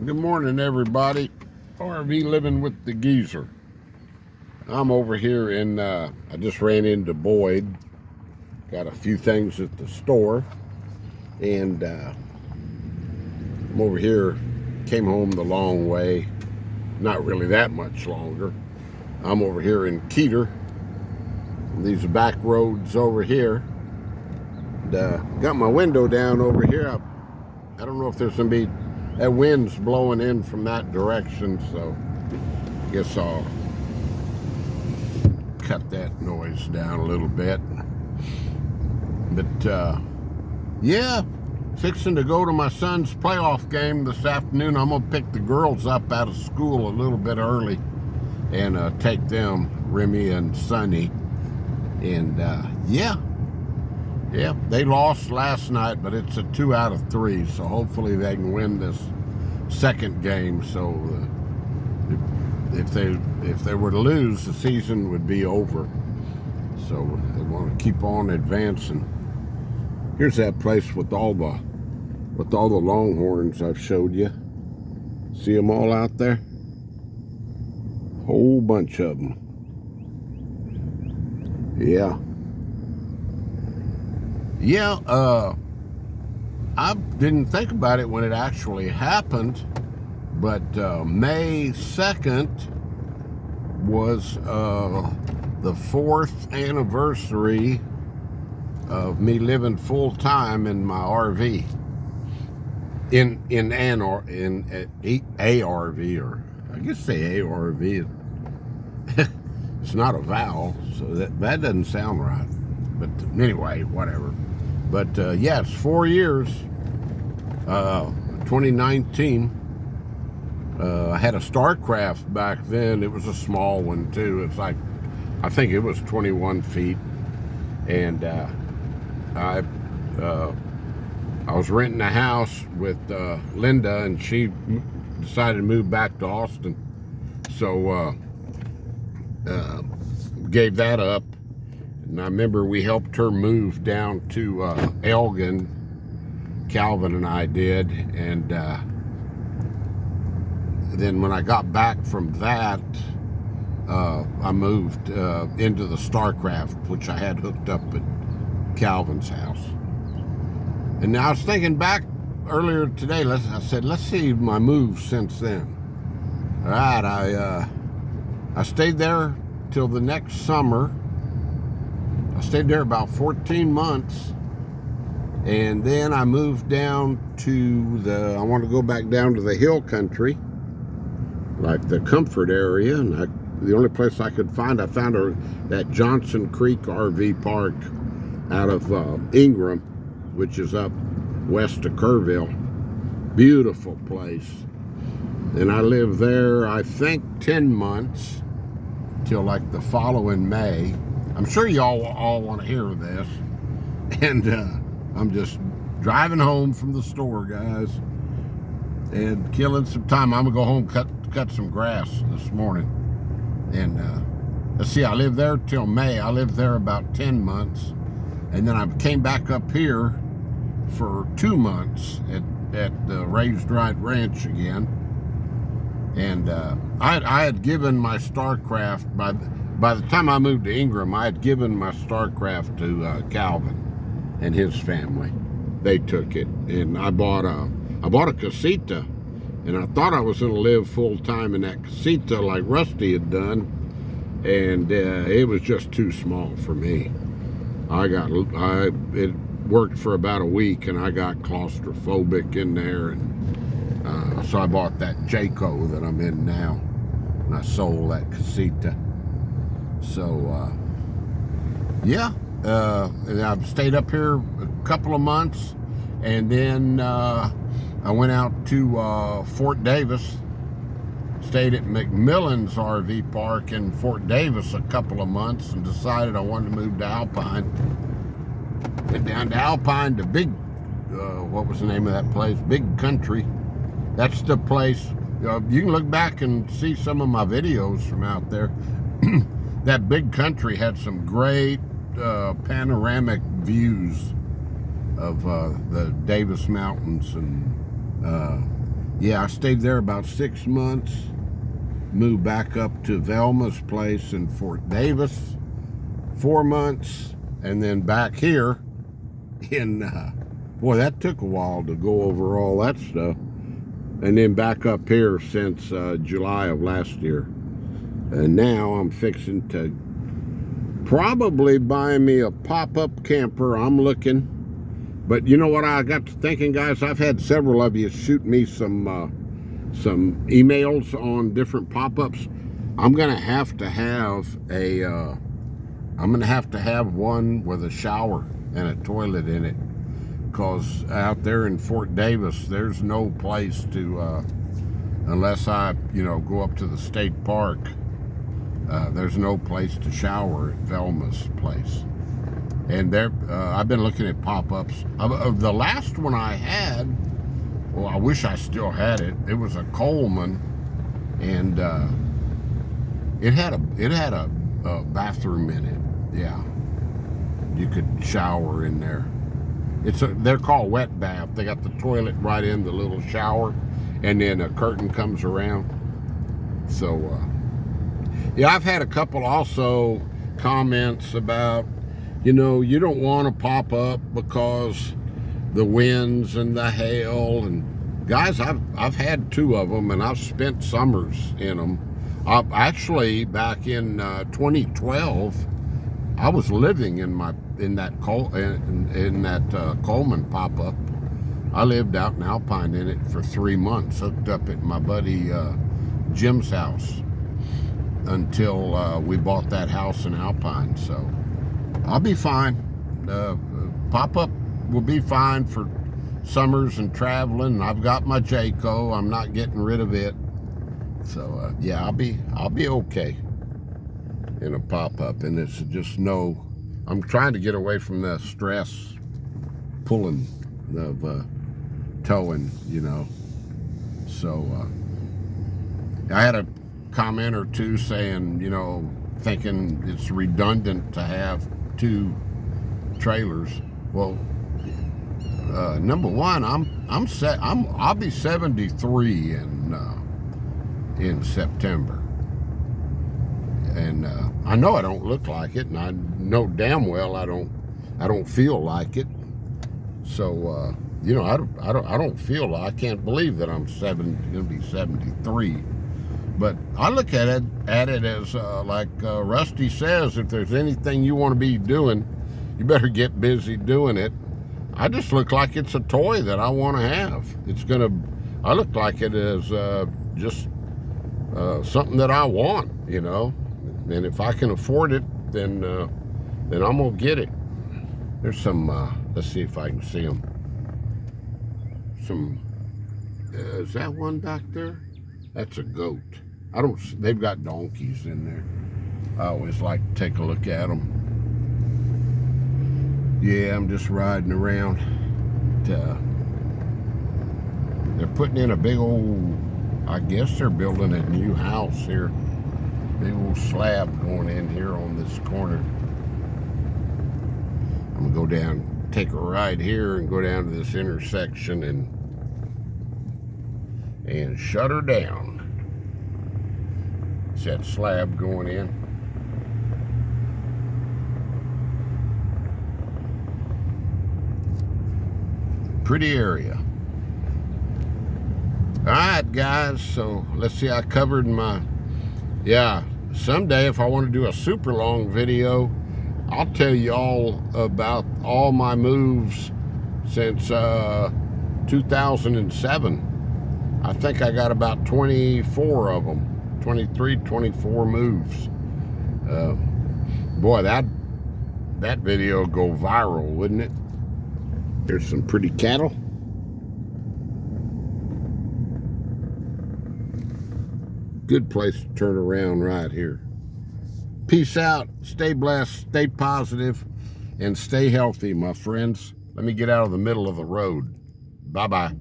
Good morning, everybody. RV living with the Geezer. I'm over here in, I just ran into Boyd. Got a few things at the store. And I'm over here, came home the long way. Not really that much longer. I'm over here in Keeter. These back roads over here. And, got my window down over here. I don't know if there's going to be, that wind's blowing in from that direction, so I guess I'll cut that noise down a little bit. But yeah, fixing to go to my son's playoff game this afternoon. I'm gonna pick the girls up out of school a little bit early and take them, Remy and Sonny. And yeah, they lost last night, but it's a 2 out of 3, so hopefully they can win this second game. So if they were to lose, the season would be over. So they want to keep on advancing. Here's that place with all the Longhorns I've showed you. See them all out there? Whole bunch of them. Yeah. I didn't think about it when it actually happened, but May 2nd was the 4th anniversary of me living full time in my RV, in a RV, or I guess say ARV. It's not a vowel, so that doesn't sound right. But anyway, whatever. But yeah, it's 4 years. 2019. I had a Starcraft back then. It was a small one too. It's like, I think it was 21 feet. And I was renting a house with Linda, and she decided to move back to Austin. So gave that up. And I remember we helped her move down to Elgin. Calvin and I did. And then when I got back from that, I moved into the Starcraft, which I had hooked up at Calvin's house. And now I was thinking back earlier today, I said, let's see my moves since then. All right, I stayed there till the next summer. I stayed there about 14 months, and then I moved down to I want to go back down to the hill country, like the Comfort area, and the only place I could find, I found that Johnson Creek RV Park out of Ingram, which is up west of Kerrville. Beautiful place. And I lived there, I think, 10 months till like the following May. I'm sure y'all all want to hear this. And I'm just driving home from the store, guys, and killing some time. I'm gonna go home, cut some grass this morning. And let's see, I lived there till May. I lived there about 10 months. And then I came back up here for 2 months at the Raised Wright Ranch again. And I had given my Starcraft, by the time I moved to Ingram, I had given my Starcraft to Calvin and his family. They took it, and I bought a casita, and I thought I was going to live full time in that casita like Rusty had done, and it was just too small for me. It worked for about a week, and I got claustrophobic in there, and so I bought that Jayco that I'm in now, and I sold that casita. So yeah, and I've stayed up here a couple of months, and then I went out to Fort Davis, stayed at McMillan's RV Park in Fort Davis a couple of months, and decided I wanted to move to Alpine. Went down to Alpine to Big, what was the name of that place? Big Country. That's the place. You can look back and see some of my videos from out there. That Big Country had some great panoramic views of the Davis Mountains and Yeah, I stayed there about 6 months. Moved back up to Velma's place in Fort Davis, 4 months, and then back here in, boy, that took a while to go over all that stuff. And then back up here since July of last year. And now I'm fixing to probably buy me a pop-up camper. I'm looking. But you know what I got to thinking, guys? I've had several of you shoot me some emails on different pop-ups. I'm gonna have to have one with a shower and a toilet in it, because out there in Fort Davis, there's no place to, unless I, go up to the state park, there's no place to shower at Velma's place. And there, I've been looking at pop-ups. The last one I had, well, I wish I still had it. It was a Coleman, and it had a bathroom in it. Yeah, you could shower in there. They're called wet bath. They got the toilet right in the little shower, and then a curtain comes around. So, yeah, I've had a couple also comments about, you don't want to pop up because the winds and the hail. And guys, I've had 2 of them, and I've spent summers in them. Actually, back in 2012, I was living in that Coleman pop-up. I lived out in Alpine in it for 3 months, hooked up at my buddy Jim's house until we bought that house in Alpine. So I'll be fine. Pop-up will be fine for summers and traveling. I've got my Jayco. I'm not getting rid of it. So yeah, I'll be okay in a pop-up. And it's just I'm trying to get away from the stress pulling of towing, So I had a comment or 2 saying, thinking it's redundant to have 2 trailers. Well, number one, I'll be 73 in September, and I know I don't look like it, and I know damn well I don't feel like it. So I don't feel, I can't believe that I'm gonna be 73. But I look at it as like Rusty says, if there's anything you want to be doing, you better get busy doing it. I just look like it's a toy that I want to have. I look like it as just something that I want, And if I can afford it, then I'm gonna get it. There's some. Let's see if I can see them. Is that one back there? That's a goat. They've got donkeys in there. I always like to take a look at them. Yeah, I'm just riding around. They're putting in a big old, I guess they're building a new house here. Big old slab going in here on this corner. I'm gonna go down, take a ride here and go down to this intersection and shut her down. It's that slab going in. Pretty area. All right, guys, so let's see, I covered someday if I want to do a super long video, I'll tell you all about all my moves since 2007. I think I got about 24 of them, 23, 24 moves. Boy, that video would go viral, wouldn't it? There's some pretty cattle. Good place to turn around right here. Peace out. Stay blessed, stay positive, and stay healthy, my friends. Let me get out of the middle of the road. Bye-bye.